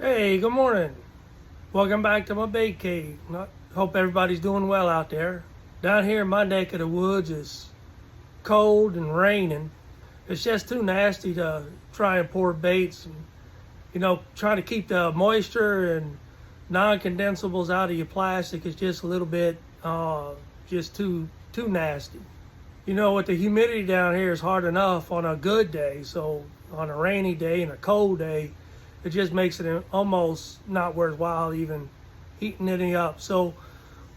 Hey, good morning. Welcome back to my bait cave. Hope everybody's doing well out there. Down here in my neck of the woods is cold and raining. It's just too nasty to try and pour baits and, trying to keep the moisture and non-condensables out of your plastic is just a little bit just too nasty. With the humidity down here is hard enough on a good day, so on a rainy day and a cold day, it just makes it almost not worthwhile even heating it up. So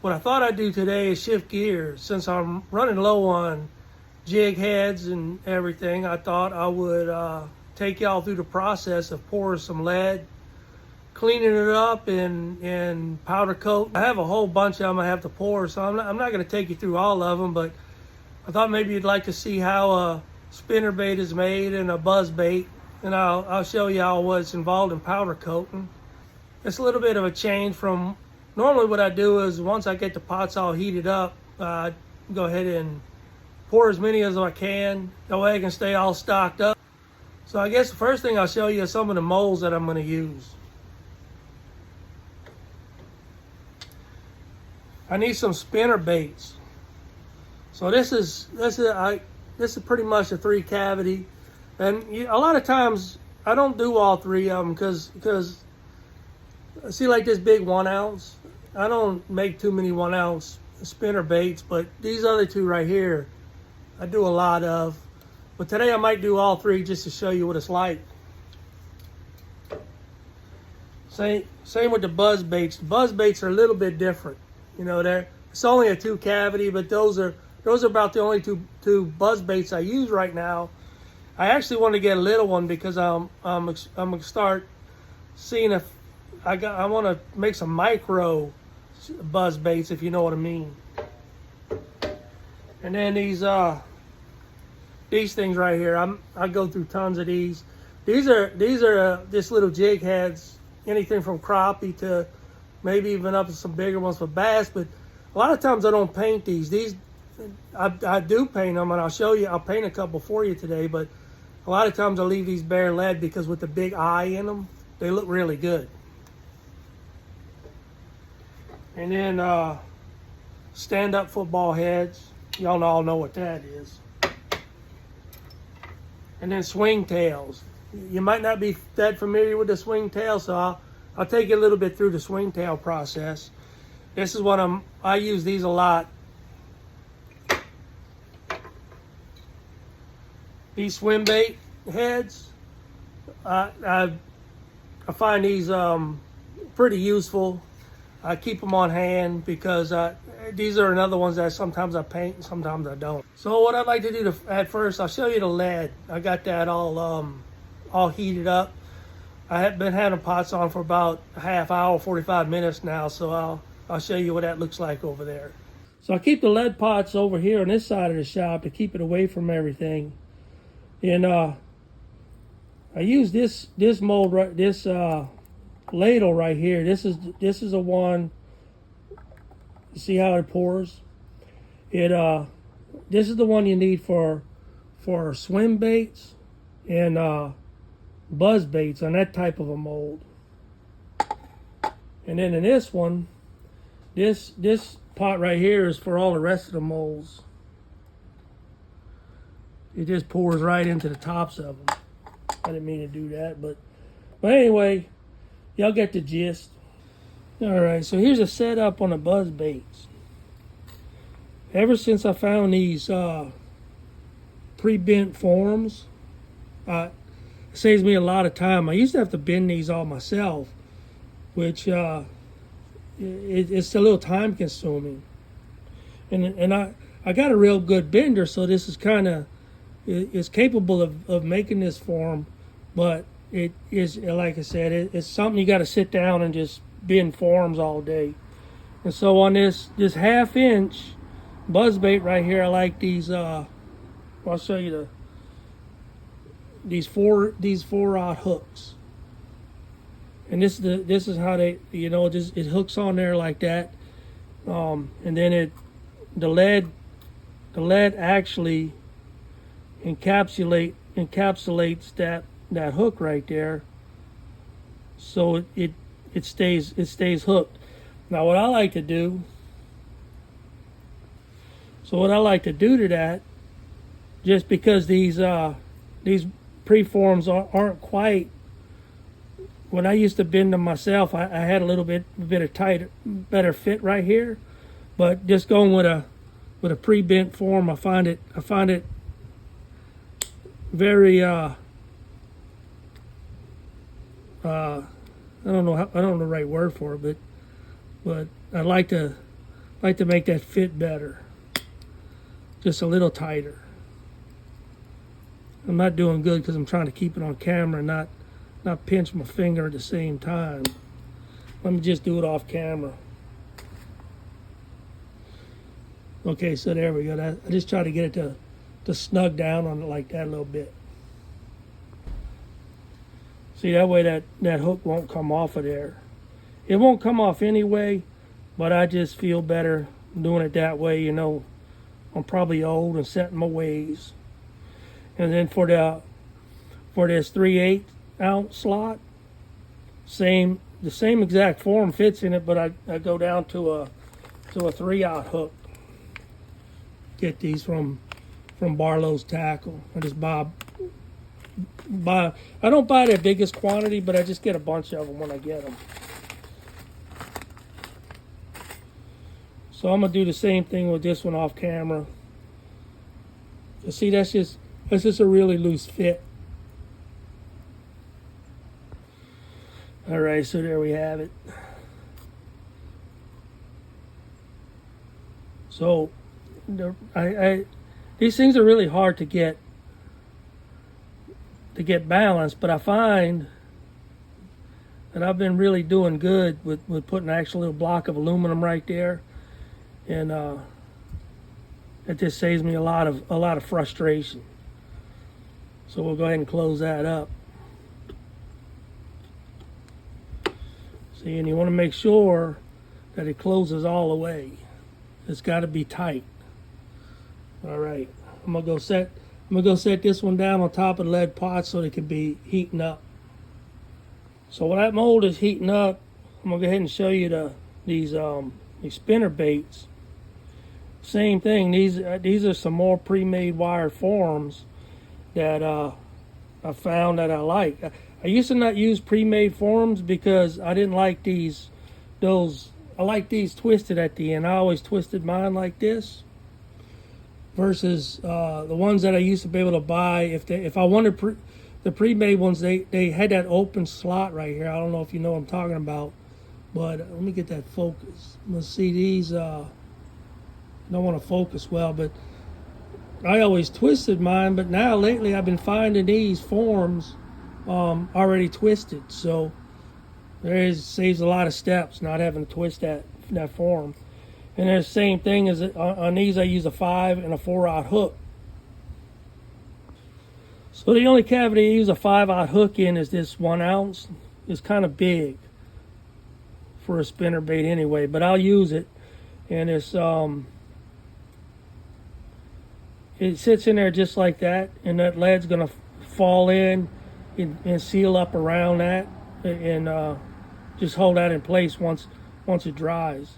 what I thought I'd do today is shift gears. Since I'm running low on jig heads and everything, I thought I would take y'all through the process of pouring some lead, cleaning it up and powder coat. I have a whole bunch of them I have to pour, so I'm not going to take you through all of them, but I thought maybe you'd like to see how a spinner bait is made and a buzz bait, and I'll show y'all what's involved in powder coating. It's a little bit of a change from normally what I do is once I get the pots all heated up, I go ahead and pour as many as I can. That way I can stay all stocked up. So I guess the first thing I'll show you is some of the molds that I'm going to use. I need some spinner baits. So this is pretty much a 3 cavity, and a lot of times I don't do all 3 of them because see, like this big 1 ounce, I don't make too many 1 ounce spinner baits, but these other 2 right here I do a lot of. But today I might do all 3 just to show you what it's like. Same with the buzz baits. The buzz baits are a little bit different. It's only a 2 cavity, but those are about the only two buzz baits I use right now. I actually want to get a little one because I'm gonna start seeing if I want to make some micro buzz baits, if you know what I mean. And then these things right here, I go through tons of these. These are just little jig heads, anything from crappie to maybe even up to some bigger ones for bass. But a lot of times I don't paint these. I do paint them, and I'll show you. I'll paint a couple for you today, but a lot of times I leave these bare lead because with the big eye in them, they look really good. And then stand-up football heads. Y'all all know what that is. And then swing tails. You might not be that familiar with the swing tail, so I'll take you a little bit through the swing tail process. This is what I use these a lot. These swim bait heads, I find these pretty useful. I keep them on hand because these are another ones that sometimes I paint and sometimes I don't. So what I'd like to do at first, I'll show you the lead. I got that all heated up. I have been having pots on for about a half hour, 45 minutes now, so I'll show you what that looks like over there. So I keep the lead pots over here on this side of the shop to keep it away from everything. And I use this mold right, this ladle right here. This is a one. See how it pours? This is the one you need for swim baits and buzz baits on that type of a mold. And then in this one, this pot right here is for all the rest of the molds. It just pours right into the tops of them. I didn't mean to do that, but anyway, y'all get the gist. All right, so here's a setup on the buzz baits. Ever since I found these pre-bent forms, it saves me a lot of time. I used to have to bend these all myself, which it's a little time consuming. And I got a real good bender, so this is kind of is capable of making this form, but it is, like I said, it's something you got to sit down and just bend forms all day. And so on this 1/2 inch buzz bait right here, I like these. I'll show you these 4-aught hooks. And this is how they, it hooks on there like that, and then the lead actually encapsulates that hook right there, so it stays hooked. Now what I like to do, to that, just because these preforms aren't quite. When I used to bend them myself, I had a little bit of tighter, better fit right here. But just going with a pre-bent form, I find it very I don't know the right word for it, but I like to make that fit better, just a little tighter. I'm not doing good because I'm trying to keep it on camera and not pinch my finger at the same time. Let me just do it off camera. Okay, so there we go. I just try to get it to snug down on it like that a little bit. See, that way that hook won't come off of there. It won't come off anyway, but I just feel better doing it that way. You know, I'm probably old and set in my ways. And then for this 3/8 ounce slot, the same exact form fits in it, but I go down to a 3/0 hook. Get these from Barlow's Tackle. I just buy. I don't buy the biggest quantity, but I just get a bunch of them when I get them. So I'm gonna do the same thing with this one off camera. You see, that's just a really loose fit. All right, so there we have it. So these things are really hard to get balanced, but I find that I've been really doing good with putting an actual little block of aluminum right there, and it just saves me a lot of frustration. So we'll go ahead and close that up. See, and you want to make sure that it closes all the way. It's got to be tight. All right, I'm gonna go set this one down on top of the lead pot so it can be heating up. So while that mold is heating up, I'm gonna go ahead and show you these spinner baits. Same thing. These are some more pre-made wire forms that I found that I like. I used to not use pre-made forms because I didn't like I like these twisted at the end. I always twisted mine like this, versus the ones that I used to be able to buy. If I wanted the pre-made ones, they had that open slot right here. I don't know if you know what I'm talking about, but let me get that focus. Let's see, these don't want to focus well, but I always twisted mine. But now lately I've been finding these forms already twisted, so saves a lot of steps not having to twist that form. And the same thing as on these, I use a 5 and a 4/0 hook. So the only cavity I use a 5/0 hook in is this 1 ounce. It's kind of big for a spinner bait anyway, but I'll use it. And it sits in there just like that, and that lead's gonna fall in and seal up around that, and just hold that in place once it dries,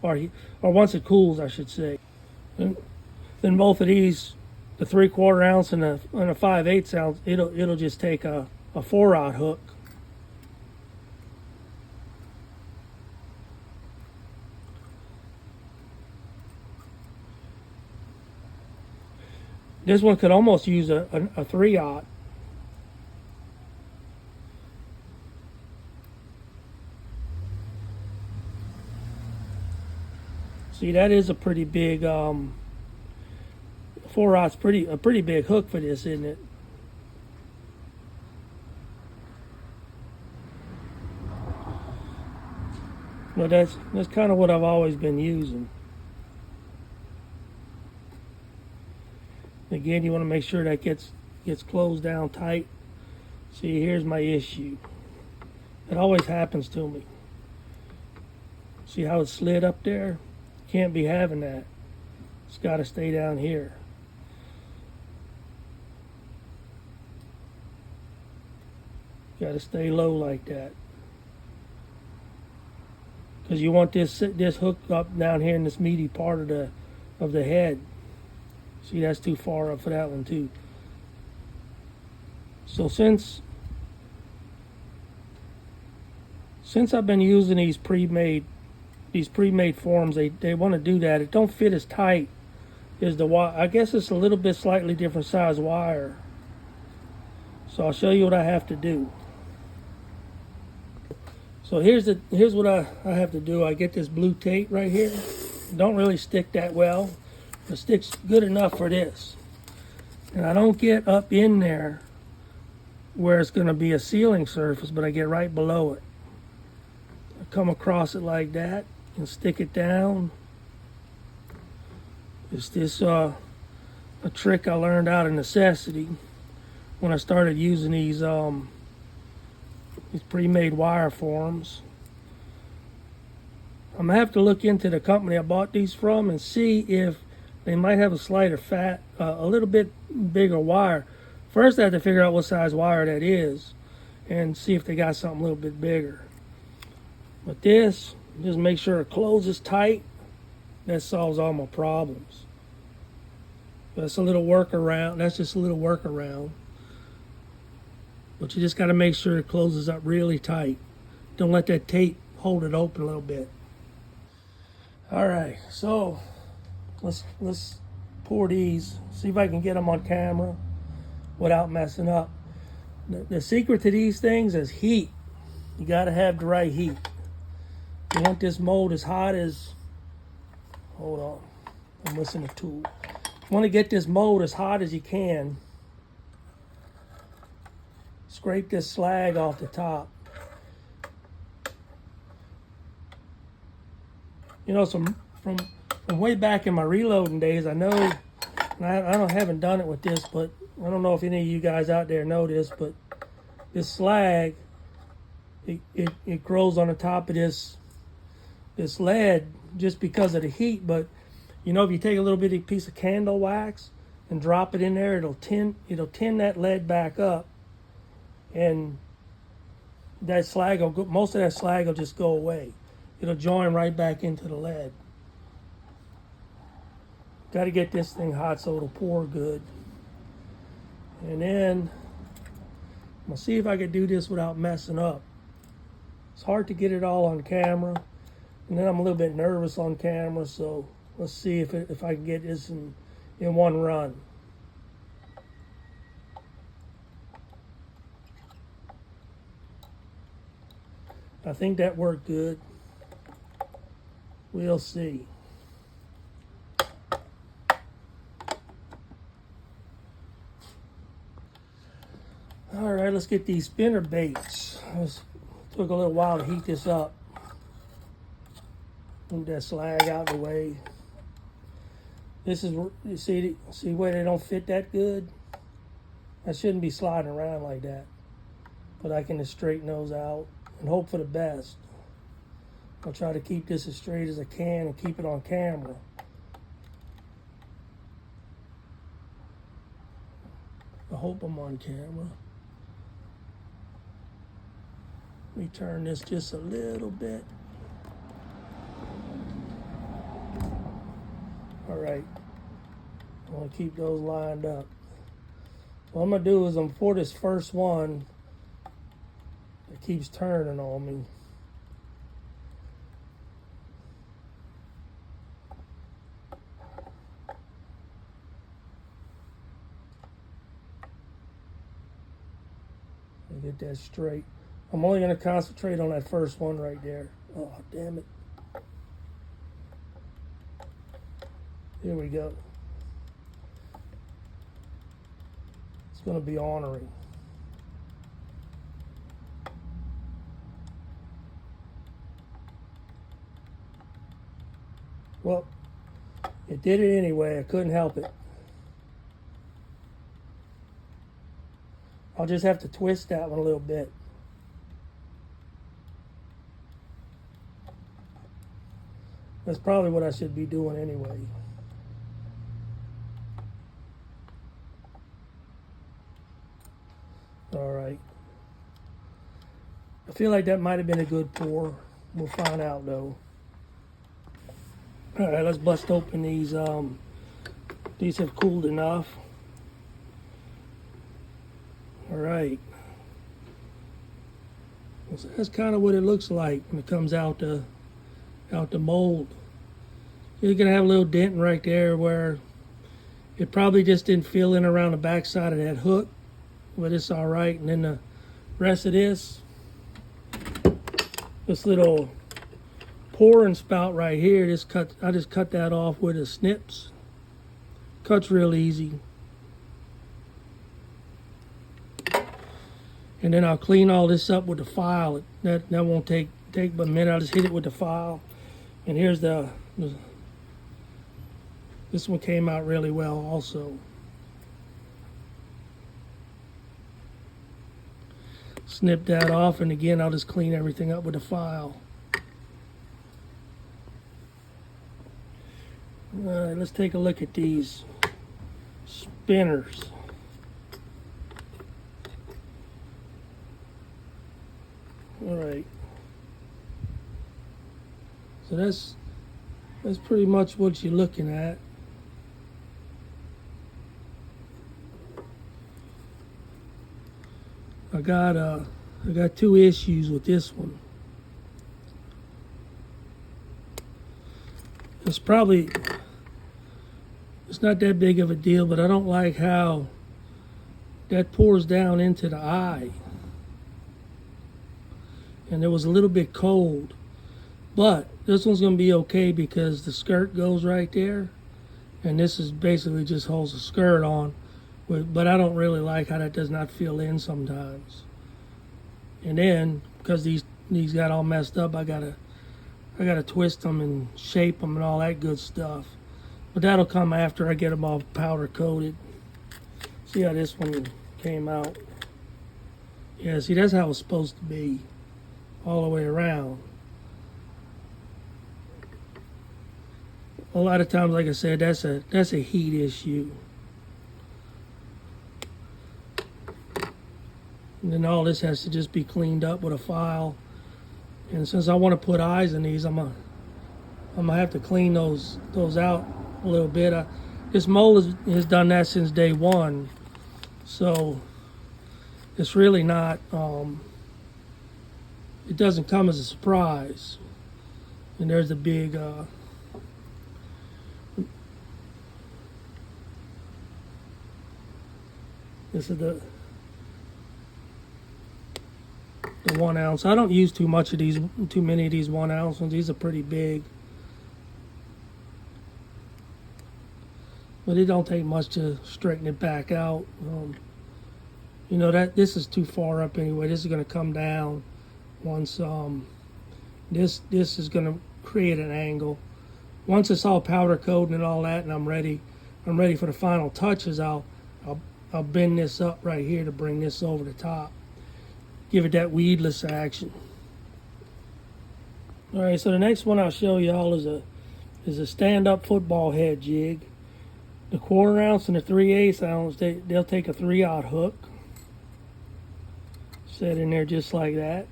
or once it cools, I should say. And then both of these, the 3/4 ounce and a 5/8 ounce, it'll just take a 4/0 hook. This one could almost use a 3/0. See, that is a pretty big 4/0's a pretty big hook for this, isn't it? Well, that's kind of what I've always been using. Again, you want to make sure that gets closed down tight. See, here's my issue. It always happens to me. See how it slid up there? Can't be having that. It's got to stay down here. Got to stay low like that. because you want this hook up down here in this meaty part of the head. See, that's too far up for that one too. So since I've been using these pre-made forms, they want to do that. It don't fit as tight as the wire. I guess it's a little bit slightly different size wire. So I'll show you what I have to do. So here's what I have to do. I get this blue tape right here. It don't really stick that well. It sticks good enough for this. And I don't get up in there where it's going to be a sealing surface, but I get right below it. I come across it like that and stick it down. It's this a trick I learned out of necessity when I started using these pre-made wire forms. I'm gonna have to look into the company I bought these from and see if they might have a little bit bigger wire. First, I have to figure out what size wire that is and see if they got something a little bit bigger. But this, just make sure it closes tight. That solves all my problems. That's a little workaround. That's just a little workaround. But you just got to make sure it closes up really tight. Don't let that tape hold it open a little bit. All right, so let's pour these. See if I can get them on camera without messing up. The secret to these things is heat. You got to have the right heat. You want this mold as hot as. Hold on, I'm missing a tool. You want to get this mold as hot as you can. Scrape this slag off the top. You know, from way back in my reloading days, I know, and I haven't done it with this, but I don't know if any of you guys out there know this, but this slag, it grows on the top of this lead just because of the heat. But you know, if you take a little bitty piece of candle wax and drop it in there, it'll tin that lead back up. And that slag will go, most of that slag will just go away. It'll join right back into the lead. Got to get this thing hot so it'll pour good. And then I'm gonna see if I can do this without messing up. It's hard to get it all on camera, and then I'm a little bit nervous on camera. So let's see if I can get this in one run. I think that worked good. We'll see. All right, let's get these spinner baits. Took a little while to heat this up. Move that slag out of the way. This is, you see where they don't fit that good? I shouldn't be sliding around like that. But I can just straighten those out and hope for the best. I'll try to keep this as straight as I can and keep it on camera. I hope I'm on camera. Let me turn this just a little bit. All right, I want to keep those lined up. What I'm gonna do is I'm gonna pour this first one that keeps turning on me. Get that straight. I'm only going to concentrate on that first one right there. Oh, damn it. Here we go. It's going to be ornery. Well, it did it anyway. I couldn't help it. I'll just have to twist that one a little bit. That's probably what I should be doing anyway. All right. I feel like that might have been a good pour. We'll find out though. All right, let's bust open these. These have cooled enough. All right. So that's kind of what it looks like when it comes out the mold. You're gonna have a little dent right there where it probably just didn't fill in around the back side of that hook, but it's all right. And then the rest of this little pouring spout right here, I just cut that off with the snips. Cuts real easy. And then I'll clean all this up with the file. That won't take but a minute. I'll just hit it with the file. And here's this one came out really well also. Snip that off, and again I'll just clean everything up with the file. All right, let's take a look at these spinners. All right. So that's pretty much what you're looking at. I got two issues with this one. It's not that big of a deal, but I don't like how that pours down into the eye. And it was a little bit cold, but this one's going to be okay because the skirt goes right there, and this is basically just holds the skirt on. But I don't really like how that does not fill in sometimes. And then because these got all messed up, I gotta twist them and shape them and all that good stuff. But that'll come after I get them all powder coated. See how this one came out? Yeah, see, that's how it's supposed to be, all the way around. A lot of times, like I said, that's a heat issue. And then all this has to just be cleaned up with a file. And since I want to put eyes in these, I'm gonna have to clean those out a little bit. This mold has done that since day one, so it's really not. It doesn't come as a surprise. And there's the big. This is the 1 ounce. I don't use too many of these 1 ounce ones. These are pretty big. But it don't take much to straighten it back out. You know, this is too far up anyway. This is going to come down once this is going to create an angle. Once it's all powder coated and all that, and I'm ready for the final touches, I'll bend this up right here to bring this over the top. Give it that weedless action. All right, so the next one I'll show y'all is a stand-up football head jig. The 1/4 ounce and the 3/8 ounce, they'll take a 3/0 hook, set in there just like that.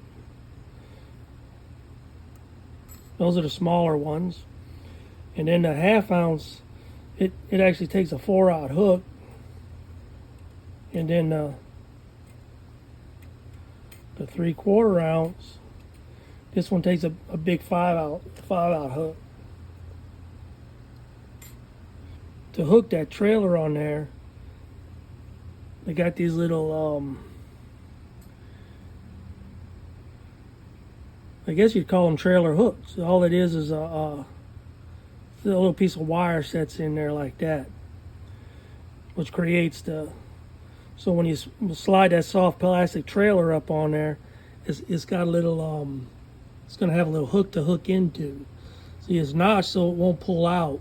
Those are the smaller ones. And then the 1/2 ounce, it actually takes a 4/0 hook, and then the 3/4 ounce, this one takes a big 5/0 hook. To hook that trailer on there, they got these little, I guess you'd call them trailer hooks. All it is a little piece of wire sets in there like that, which creates so when you slide that soft plastic trailer up on there, it's got a little, it's going to have a little hook to hook into. See, it's notched so it won't pull out.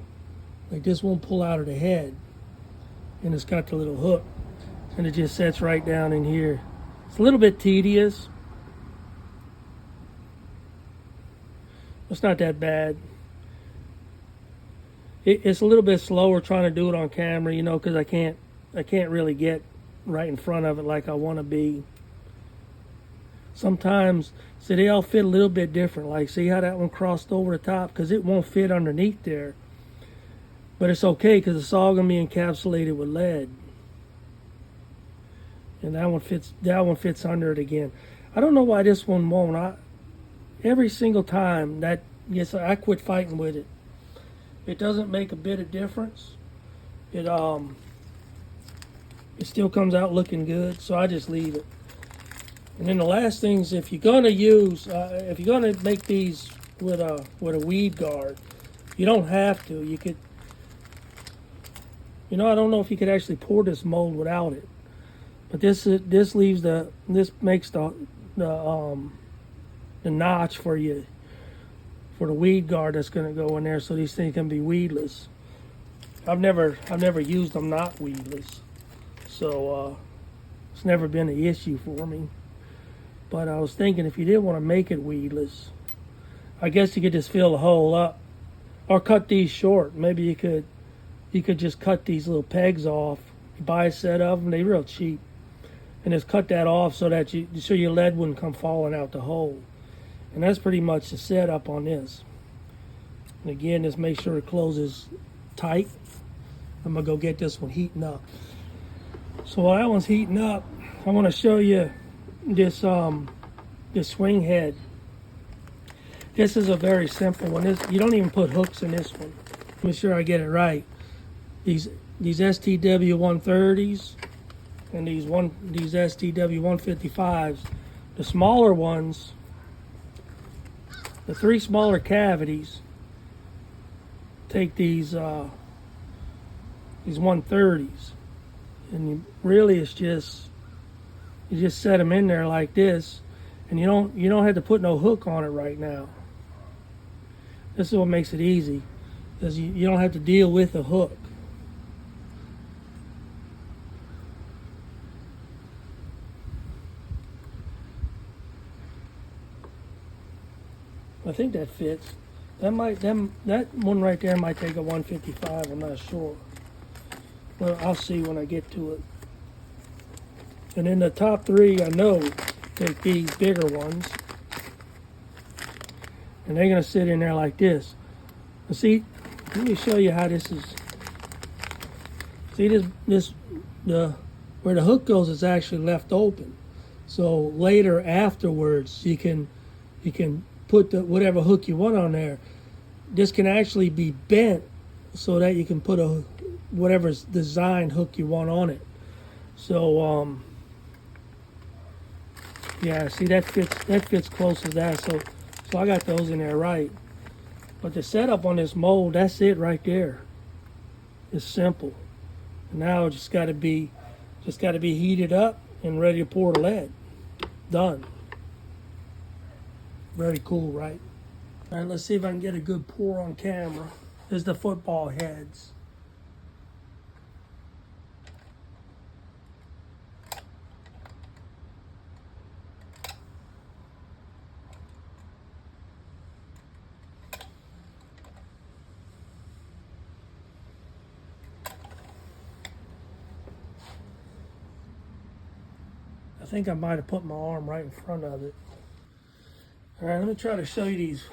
Like this won't pull out of the head. And it's got the little hook. And it just sets right down in here. It's a little bit tedious. It's not that bad. It's a little bit slower trying to do it on camera, you know, because I can't really get right in front of it like I want to be. sometimes, see, they all fit a little bit different. Like, see how that one crossed over the top? Because it won't fit underneath there. But it's okay because it's all going to be encapsulated with lead. And that one fits under it again. I don't know why this one won't. Every single time that gets, I quit fighting with it. It doesn't make a bit of difference. It still comes out looking good, so I just leave it. And then the last thing is, if you're gonna make these with a weed guard, you don't have to. You could, I don't know if you could actually pour this mold without it, but this makes the notch for the weed guard that's gonna go in there, so these things can be weedless. I've never used them not weedless, so it's never been an issue for me. But I was thinking, if you didn't want to make it weedless, I guess you could just fill the hole up, or cut these short. Maybe you could just cut these little pegs off. You buy a set of them; they're real cheap, and just cut that off so that your lead wouldn't come falling out the hole. And that's pretty much the setup on this. And again, just make sure it closes tight. I'm gonna go get this one heating up. So while that one's heating up, I want to show you this swing head. This is a very simple one. You don't even put hooks in this one. Make sure I get it right. These STW 130s and these STW 155s, the smaller ones, the 3 smaller cavities, take these 130s, and really it's just, you just set them in there like this, and you don't have to put no hook on it right now. This is what makes it easy, because you don't have to deal with a hook. I think that fits. That one right there might take a 155. I'm not sure. Well, I'll see when I get to it. And then the top 3, I know, take these bigger ones, and they're gonna sit in there like this. And see, let me show you how this is. See where the hook goes is actually left open. So later, afterwards, you can put whatever hook you want on there. This can actually be bent so that you can put whatever design hook you want on it. So yeah, see, that fits close to that. So I got those in there right. But the setup on this mold, that's it right there. It's simple. And now it just got to be heated up and ready to pour the lead. Done. Very cool, right? All right, let's see if I can get a good pour on camera. There's the football heads. I think I might have put my arm right in front of it. All right, let me try to show you these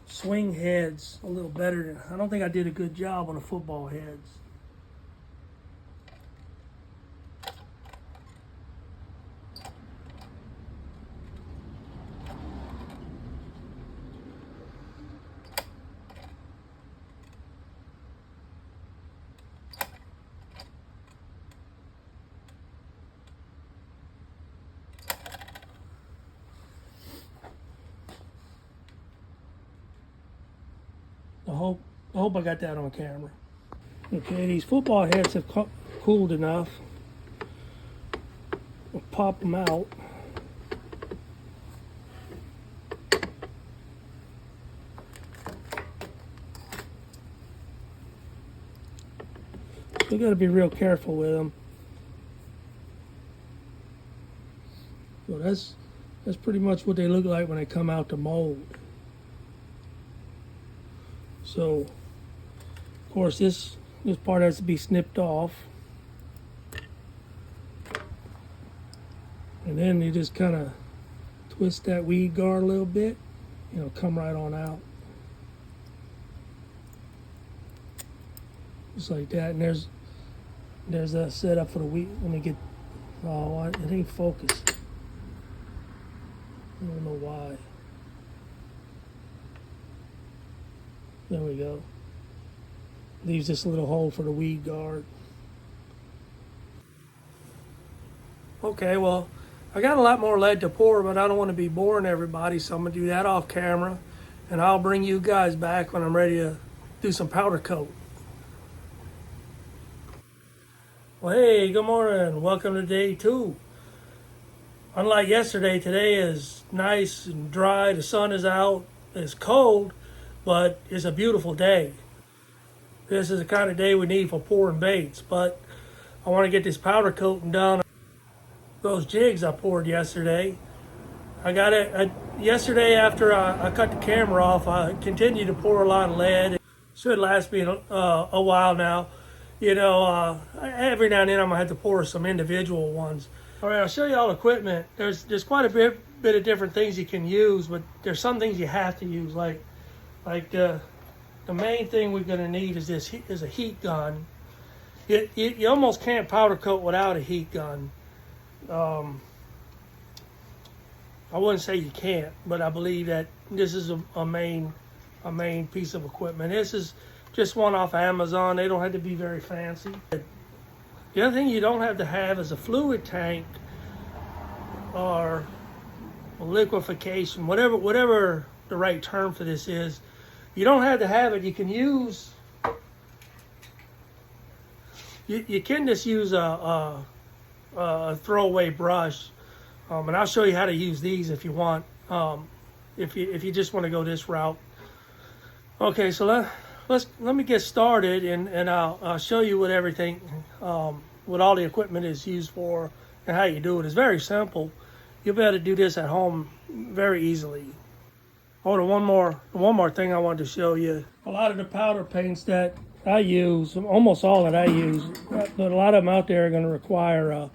swing heads a little better. I don't think I did a good job on the football heads. I hope I got that on camera. Okay, these football heads have cooled enough. We'll pop them out. So we got to be real careful with them. So that's pretty much what they look like when they come out the mold. So, of course, this part has to be snipped off. And then you just kind of Twist that weed guard a little bit, it'll come right on out. Just like that. And there's a setup for the weed. Let me get, oh, it ain't focused. I don't know why. There we go. Leaves this little hole for the weed guard. Okay, well, I got a lot more lead to pour, but I don't want to be boring everybody, so I'm going to do that off camera, and I'll bring you guys back when I'm ready to do some powder coat. Well, hey, good morning. Welcome to day 2. Unlike yesterday, today is nice and dry. The sun is out. It's cold, but it's a beautiful day. This is the kind of day we need for pouring baits, but I want to get this powder coating done. Those jigs I poured yesterday, I got it yesterday after I cut the camera off. I continued to pour a lot of lead. It should last me a while now. You know, every now and then I'm gonna have to pour some individual ones. All right, I'll show you all the equipment. There's quite a bit of different things you can use, but there's some things you have to use. Like the main thing we're gonna need is a heat gun. You almost can't powder coat without a heat gun. I wouldn't say you can't, but I believe that this is a main piece of equipment. This is just one off Amazon. They don't have to be very fancy. The other thing you don't have to have is a fluid tank or liquefaction, whatever the right term for this is. You don't have to have it. You can use. You can just use a throwaway brush, and I'll show you how to use these if you want. If you just want to go this route. Okay, so let me get started, and I'll show you what everything, what all the equipment is used for, and how you do it. It's very simple. You'll be able to do this at home very easily. Oh, the one more thing I wanted to show you. A lot of the powder paints that I use, almost all that I use, but a lot of them out there are going to require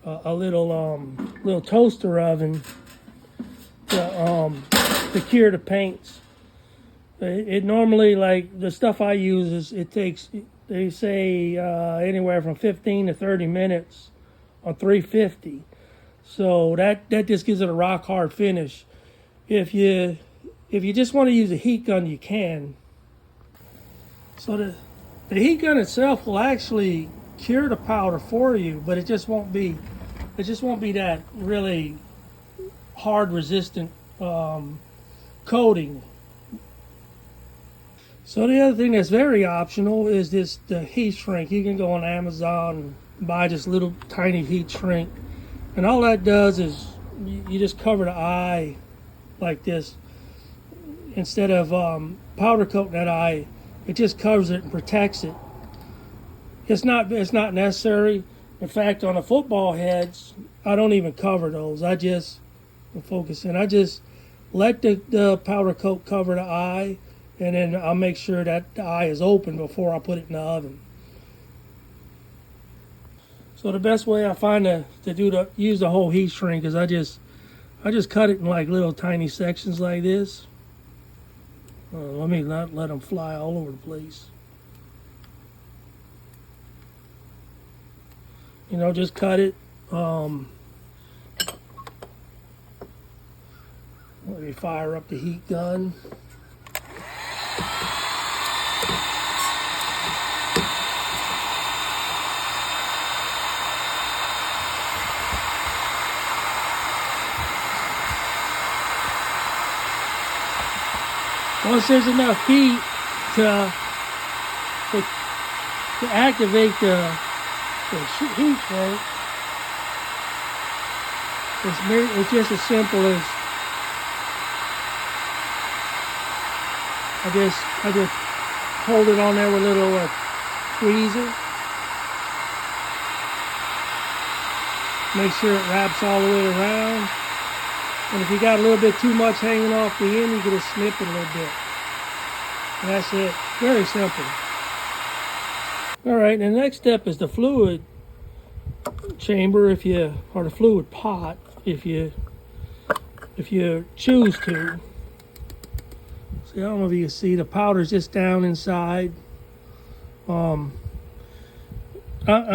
a little toaster oven to cure the paints. It normally, like the stuff I use, it takes, they say anywhere from 15 to 30 minutes on 350. So that just gives it a rock hard finish. If you just want to use a heat gun, you can. So the heat gun itself will actually cure the powder for you, but it just won't be that really hard resistant coating. So the other thing that's very optional is the heat shrink. You can go on Amazon and buy this little tiny heat shrink, and all that does is you just cover the eye like this. Instead of powder coating that eye, it just covers it and protects it. It's not necessary. In fact, on the football heads, I don't even cover those. I just let the powder coat cover the eye, and then I'll make sure that the eye is open before I put it in the oven. So the best way I find to use the whole heat shrink is I just cut it in like little tiny sections like this. Let me not let them fly all over the place. You know, just cut it. Let me fire up the heat gun. Once there's enough heat to activate the heat shrink, it's just as simple as I just hold it on there with a little tweezer. Make sure it wraps all the way around. And if you got a little bit too much hanging off the end, you can just snip it a little bit. And that's it. Very simple. All right, and the next step is the fluid chamber, or the fluid pot. If you if you choose to. See, I don't know if you can see, the powder's just down inside. I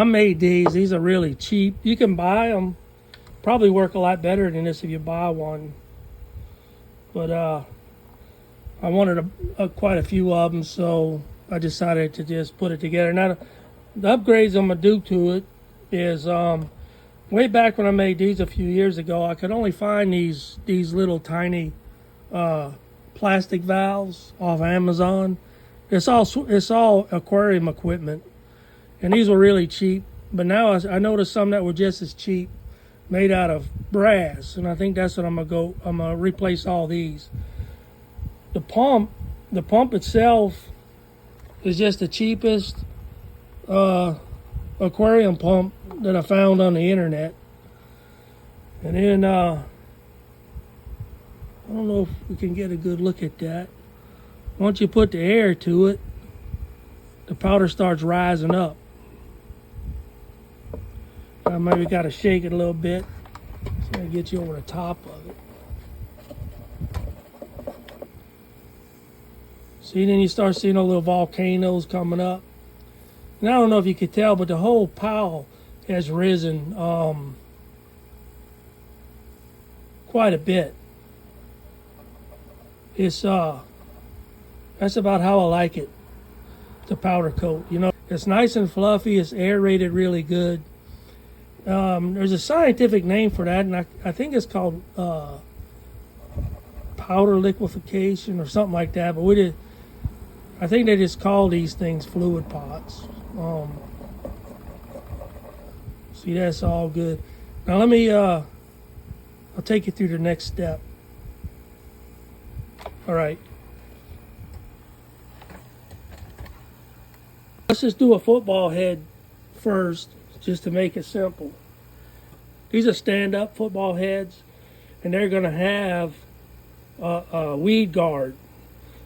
made these. These are really cheap. You can buy them. Probably work a lot better than this if you buy one. But I wanted quite a few of them, so I decided to just put it together. Now, the upgrades I'm going to do to it is, way back when I made these a few years ago, I could only find these little tiny plastic valves off Amazon. It's all aquarium equipment, and these were really cheap. But now I noticed some that were just as cheap, made out of brass, and I think that's what I'm gonna replace all these. The pump itself is just the cheapest aquarium pump that I found on the internet. And then I don't know if we can get a good look at that. Once you put the air to it, the powder starts rising up. I maybe got to shake it a little bit so I get you over the top of it. See, then you start seeing all little volcanoes coming up. And I don't know if you could tell, but the whole pile has risen quite a bit. It's that's about how I like it. The powder coat, you know, it's nice and fluffy. It's aerated really good. There's a scientific name for that, and I think it's called powder liquefaction or something like that. But I think they just call these things fluid pots. See, that's all good. Now let me, I'll take you through the next step. All right. Let's just do a football head first, just to make it simple. These are stand-up football heads, and they're going to have a weed guard.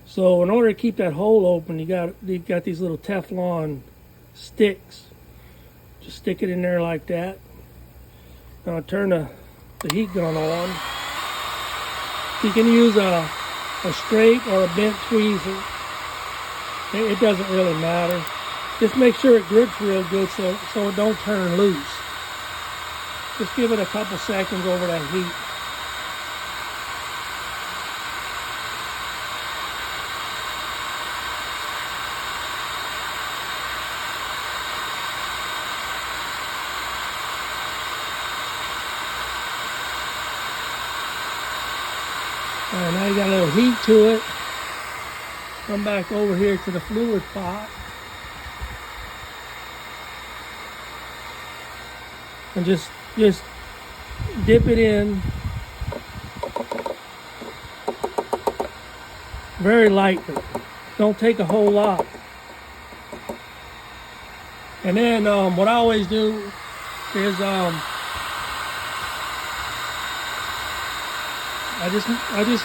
So in order to keep that hole open, you've got these little Teflon sticks. Just stick it in there like that. Now turn the heat gun on. You can use a straight or a bent tweezer. It doesn't really matter. Just make sure it grips real good so it don't turn loose. Just give it a couple seconds over that heat. All right, now you got a little heat to it. Come back over here to the fluid pot. And just dip it in very lightly. Don't take a whole lot. And then what I always do is I just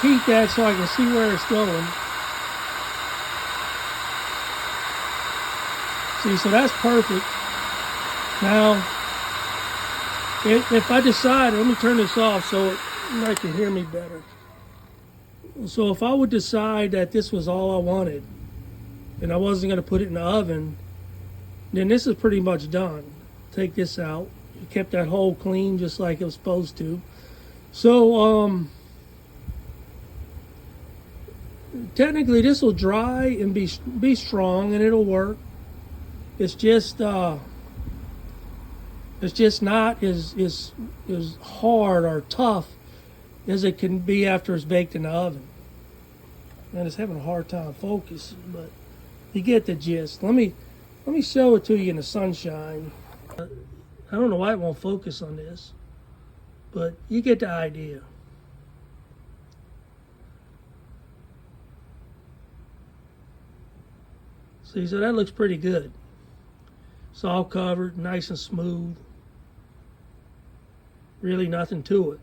heat that so I can see where it's going. See, so that's perfect. Now, if I decide, let me turn this off so you might can hear me better. So if I would decide that this was all I wanted and I wasn't going to put it in the oven, then this is pretty much done. Take this out. You kept that hole clean just like it was supposed to. So technically this will dry and be strong and it'll work. It's just not as hard or tough as it can be after it's baked in the oven. And it's having a hard time focusing, but you get the gist. Let me show it to you in the sunshine. I don't know why it won't focus on this, but you get the idea. See, so that looks pretty good. It's all covered, nice and smooth. Really nothing to it.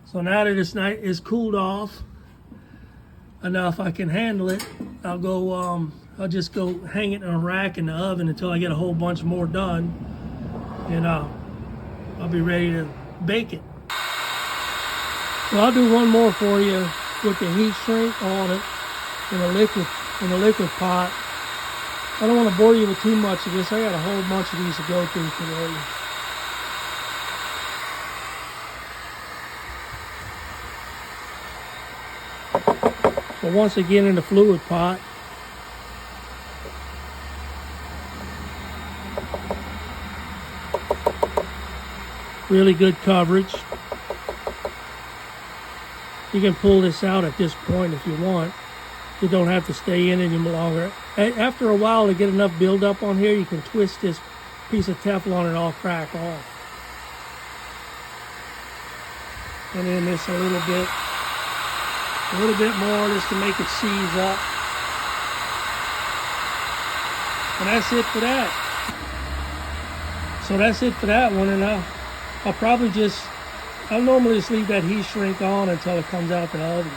So now that it's cooled off enough I can handle it, I'll just go hang it in a rack in the oven until I get a whole bunch more done, and I'll be ready to bake it. Well, I'll do one more for you with the heat shrink on it in a liquid pot. I don't want to bore you with too much of this. I got a whole bunch of these to go through today. But once they get in the fluid pot, really good coverage. You can pull this out at this point if you want. You don't have to stay in any longer. After a while, to get enough buildup on here, you can twist this piece of Teflon and all crack off. And then this a little bit more just to make it seize up. And that's it for that. So that's it for that one, and I'll probably I'll normally just leave that heat shrink on until it comes out the oven.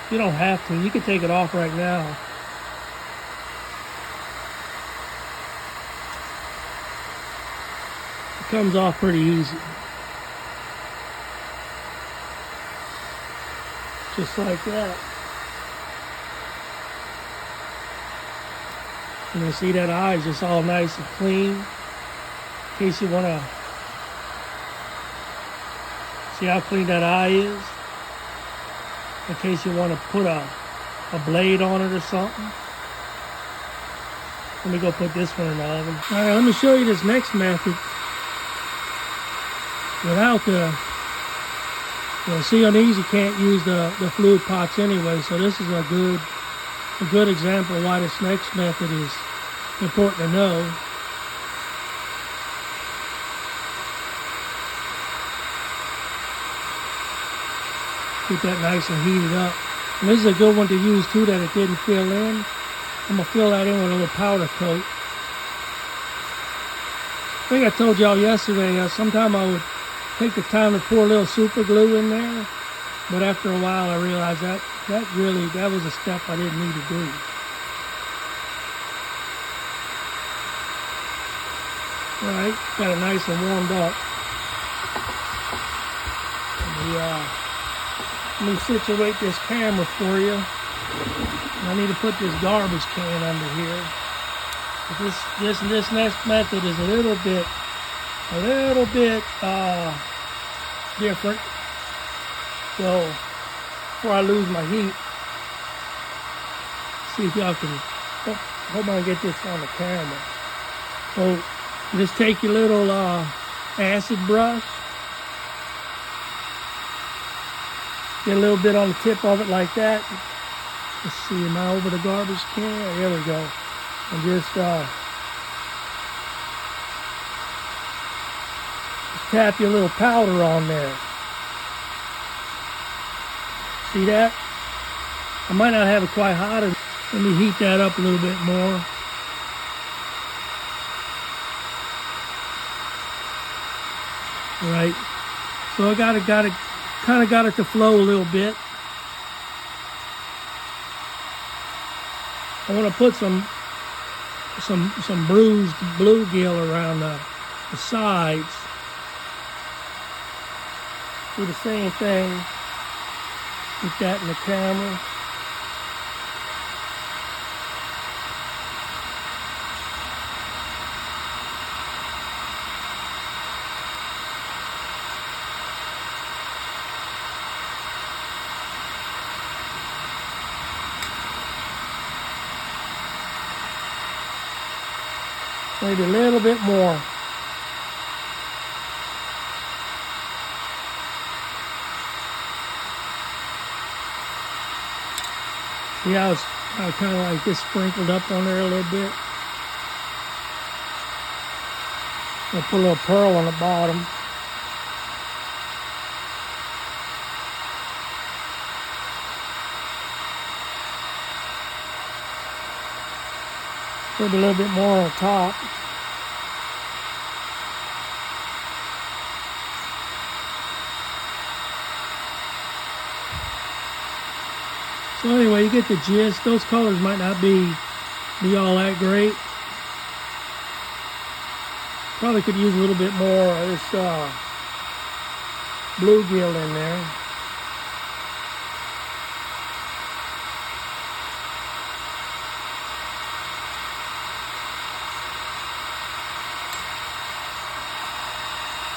You don't have to. You can take it off right now. It comes off pretty easy. Just like that. And you see that eye is just all nice and clean. In case you want to see how clean that eye is. In case you want to put a blade on it or something. Let me go put this one in the oven. All right, let me show you this next method without see on these you can't use the fluid pots anyway, so this is a good example of why this next method is important to know. Get that nice and heated up. And this is a good one to use too that it didn't fill in. I'm going to fill that in with a little powder coat. I think I told y'all yesterday, sometime I would take the time to pour a little super glue in there. But after a while I realized that was a step I didn't need to do. Alright, got it nice and warmed up. Let me situate this camera for you. I need to put this garbage can under here. This next method is a little bit different. So before I lose my heat, see if y'all can. Hope I can get this on the camera. So just take your little acid brush. Get a little bit on the tip of it like that. Let's see, am I over the garbage can? There we go. And just tap your little powder on there. See that? I might not have it quite hot. Let me heat that up a little bit more. All right. So I kind of got it to flow a little bit. I want to put some bruised bluegill around the sides. Do the same thing. Put that in the camera. Maybe a little bit more. See how it's kind of like this sprinkled up on there a little bit? I'll put a little pearl on the bottom. Put a little bit more on top. So anyway, you get the gist. Those colors might not be all that great. Probably could use a little bit more of this bluegill in there.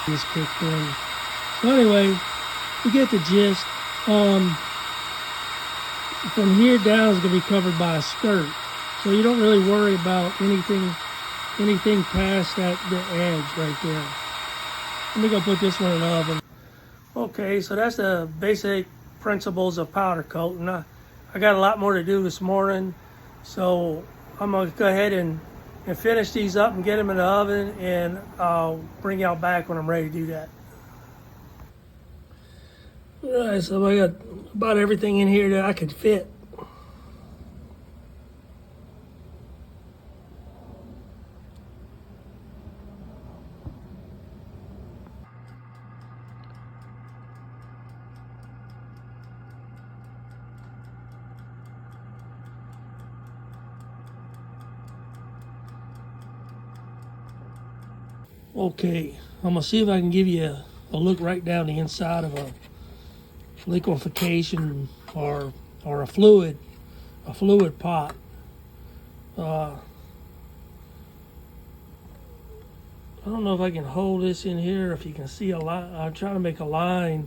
Just kicked in. So anyway, you get the gist. From here down is going to be covered by a skirt, so you don't really worry about anything past the edge right there. Let me go put this one in the oven. Okay, so that's the basic principles of powder coating. I got a lot more to do this morning, so I'm going to go ahead and finish these up and get them in the oven, and I'll bring y'all back when I'm ready to do that. All right, so I got about everything in here that I could fit. Okay, I'm gonna see if I can give you a look right down the inside of a liquefaction or a fluid pot. I don't know if I can hold this in here, if you can see a line. I'm trying to make a line.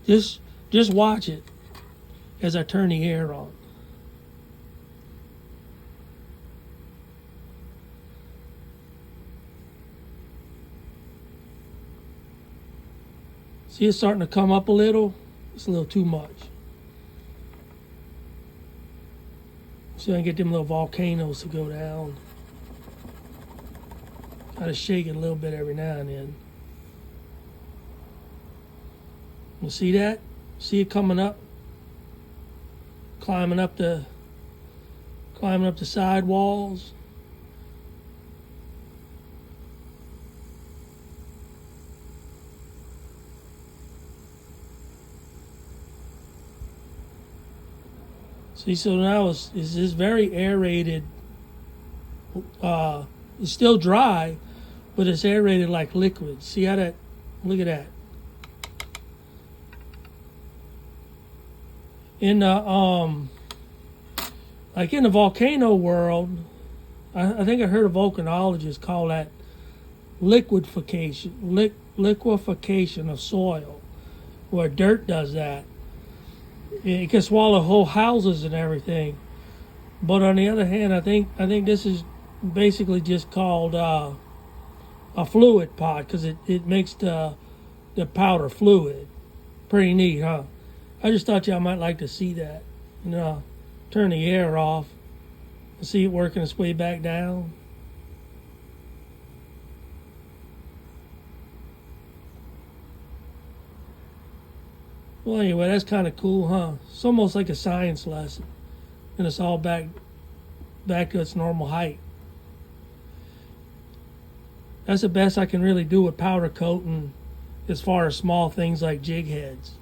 Just watch it as I turn the air on. See, it's starting to come up a little. It's a little too much. See if I can get them little volcanoes to go down. Gotta shake it a little bit every now and then. You see that? See it coming up? Climbing up the side walls. See, so now it's this very aerated. It's still dry, but it's aerated like liquid. See how that? Look at that. In the like in the volcano world, I think I heard a volcanologist call that liquefaction of soil, where dirt does that. It can swallow whole houses and everything. But on the other hand, I think this is basically just called a fluid pot, because it makes the powder fluid. Pretty neat, huh? I just thought y'all might like to see that. You know, turn the air off and see it working its way back down. Well, anyway, that's kind of cool, huh? It's almost like a science lesson, and it's all back to its normal height. That's the best I can really do with powder coating as far as small things like jig heads.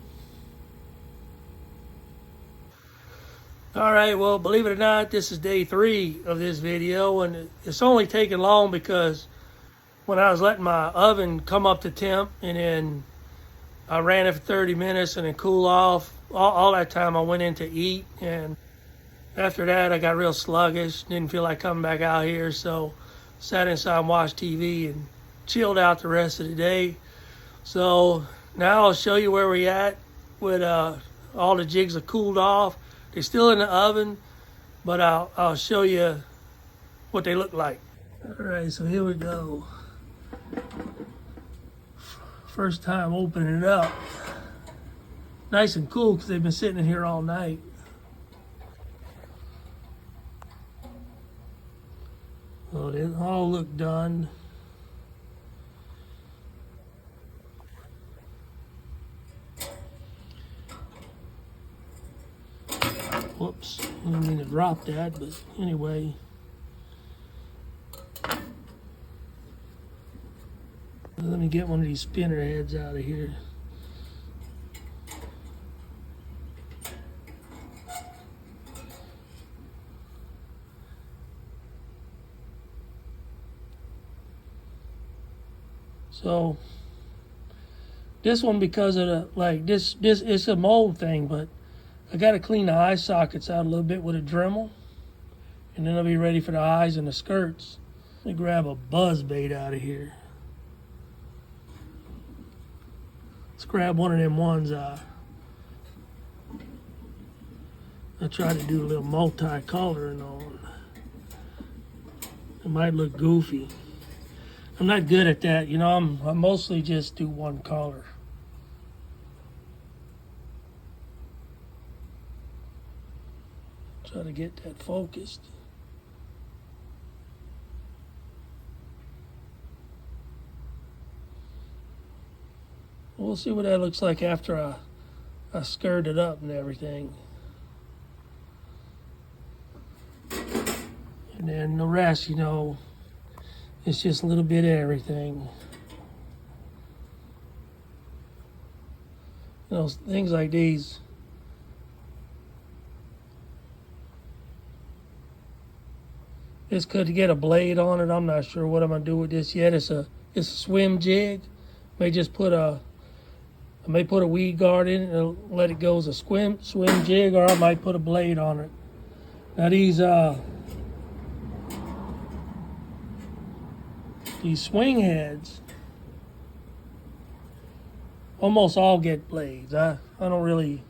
All right, well, believe it or not, this is day 3 of this video, and it's only taken long because when I was letting my oven come up to temp, and then I ran it for 30 minutes and then cool off. All that time I went in to eat, and after that I got real sluggish, didn't feel like coming back out here, so sat inside and watched TV and chilled out the rest of the day. So now I'll show you where we're at with all the jigs are cooled off. They're still in the oven, but I'll show you what they look like. All right, so here we go. First time opening it up. Nice and cool because they've been sitting in here all night. Oh, they all look done. Whoops, I didn't mean to drop that, but anyway. Let me get one of these spinner heads out of here. So this one, because of the this it's a mold thing, but I got to clean the eye sockets out a little bit with a Dremel, and then I'll be ready for the eyes and the skirts. Let me grab a buzz bait out of here. Let's grab one of them ones. I try to do a little multi-coloring on. It might look goofy. I'm not good at that. You know, I mostly just do one color. Try to get that focused. We'll see what that looks like after I skirt it up and everything. And then the rest, you know, it's just a little bit of everything. You know, things like these. This could get a blade on it. I'm not sure what I'm gonna do with this yet. It's a swim jig. I may put a weed guard in it and let it go as a swim jig, or I might put a blade on it. Now these swing heads almost all get blades. I don't really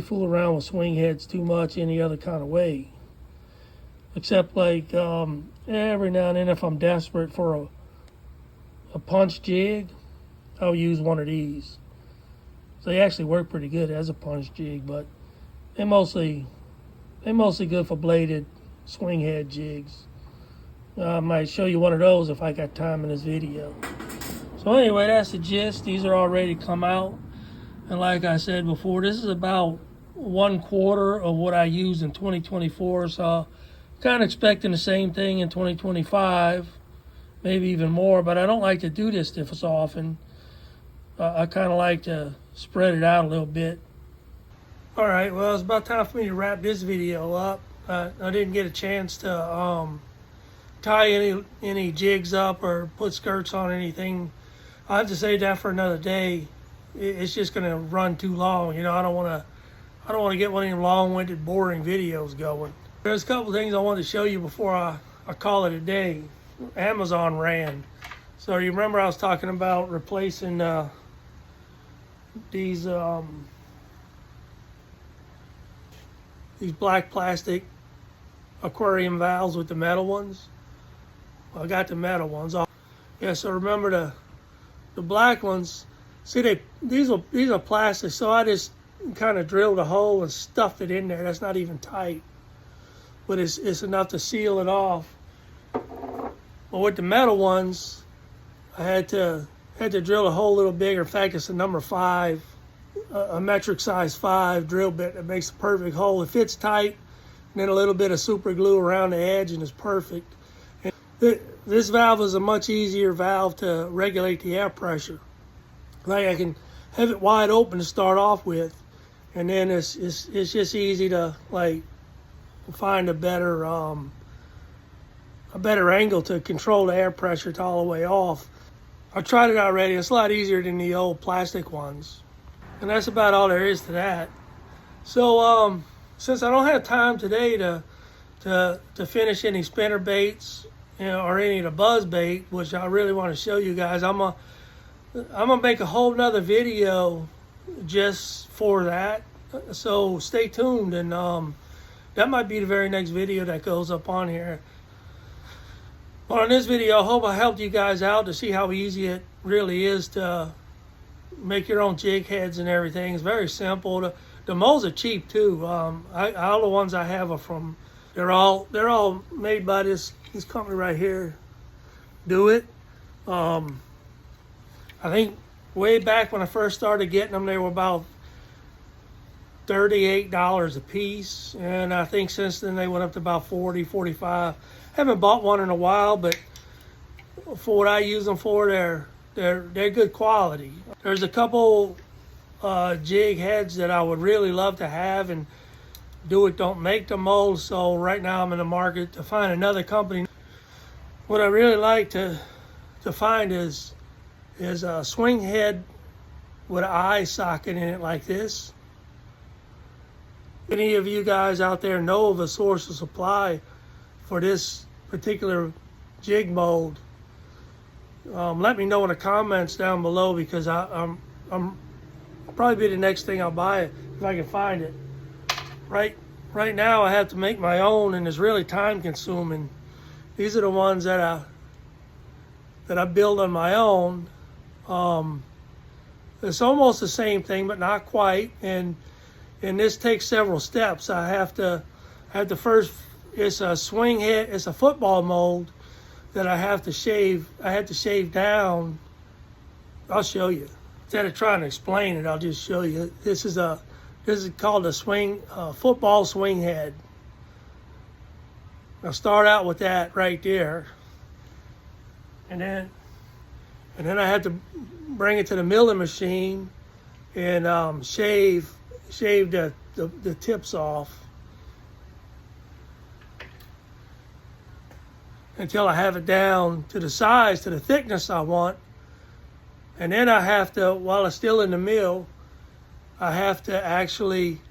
fool around with swing heads too much any other kind of way, except like every now and then if I'm desperate for a punch jig, I'll use one of these. So they actually work pretty good as a punch jig, but they're mostly good for bladed swing head jigs. I might show you one of those if I got time in this video. So anyway, that's the gist. These are all ready to come out. And like I said before, this is about 1/4 of what I used in 2024. So kind of expecting the same thing in 2025, maybe even more. But I don't like to do this stuff so often. I kind of like to spread it out a little bit. All right, well, it's about time for me to wrap this video up. I didn't get a chance to tie any jigs up or put skirts on anything. I have to save that for another day. It's just going to run too long. You know, I don't want to get one of them long-winded, boring videos going. There's a couple things I wanted to show you before I call it a day. Amazon ran. So you remember I was talking about replacing these black plastic aquarium valves with the metal ones. Well, I got the metal ones. Yeah, so remember the black ones. See, these are plastic, so I just kind of drilled a hole and stuffed it in there. That's not even tight, but it's enough to seal it off. But with the metal ones, I had to drill a hole a little bigger. In fact, it's a number 5, a metric size 5 drill bit that makes a perfect hole. It fits tight, and then a little bit of super glue around the edge, and it's perfect. And this valve is a much easier valve to regulate the air pressure. Like I can have it wide open to start off with, and then it's just easy to like find a better angle to control the air pressure to all the way off. I tried it already. It's a lot easier than the old plastic ones. And that's about all there is to that. So since I don't have time today to finish any spinner baits, you know, or any of the buzz bait, which I really want to show you guys, I'm gonna make a whole nother video just for that. So stay tuned, and that might be the very next video that goes up on here. Well, in this video, I hope I helped you guys out to see how easy it really is to make your own jig heads and everything. It's very simple. The molds are cheap too. All the ones I have are from, they're all made by this company right here. Do it. I think way back when I first started getting them, they were about $38 a piece, and I think since then they went up to about $40, $45. Haven't bought one in a while, but for what I use them for, they're good quality. There's a couple jig heads that I would really love to have, and don't make the mold. So right now I'm in the market to find another company. What I really like to find is is a swing head with an eye socket in it like this. Any of you guys out there know of a source of supply for this particular jig mold, let me know in the comments down below, because I'm probably be the next thing I'll buy it if I can find it. Right now I have to make my own, and it's really time consuming. These are the ones that I build on my own. It's almost the same thing, but not quite. And this takes several steps. I have to first. It's a swing head. It's a football mold that I have to shave. I had to shave down. I'll show you. Instead of trying to explain it, I'll just show you. This is called a football swing head. I'll start out with that right there, and then I have to bring it to the milling machine and shave the tips off until I have it down to the size, to the thickness I want. And then I have to, while it's still in the mill, I have to actually,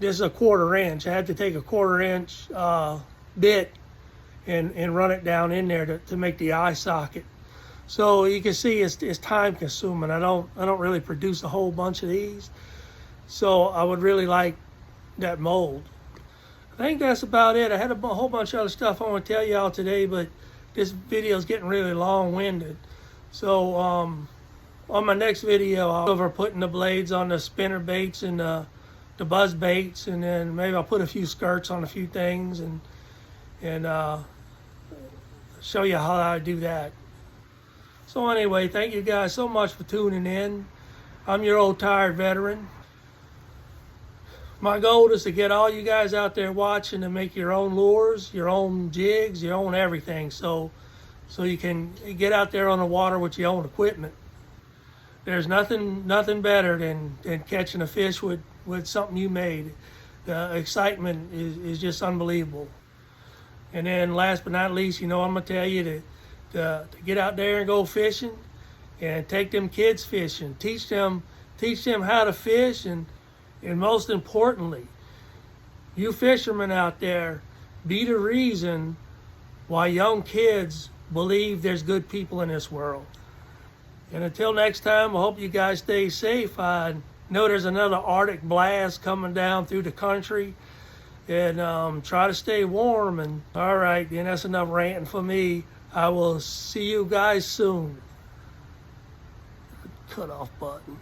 this is a 1/4 inch. I have to take a 1/4 inch bit and run it down in there to make the eye socket. So you can see it's time consuming. I don't really produce a whole bunch of these. So I would really like that mold. I think that's about it. I had a whole bunch of other stuff I want to tell y'all today, but this video is getting really long-winded. So on my next video, I'll go over putting the blades on the spinner baits and the buzz baits, and then maybe I'll put a few skirts on a few things and show you how I do that. So anyway, thank you guys so much for tuning in. I'm your old tired veteran. My goal is to get all you guys out there watching to make your own lures, your own jigs, your own everything, so you can get out there on the water with your own equipment. There's nothing better than catching a fish with something you made. The excitement is just unbelievable. And then last but not least, I'm gonna tell you to get out there and go fishing, and take them kids fishing. Teach them how to fish, and most importantly, you fishermen out there, be the reason why young kids believe there's good people in this world. And until next time, I hope you guys stay safe. I know there's another Arctic blast coming down through the country, and try to stay warm. And all right, then that's enough ranting for me. I will see you guys soon. Cut off button.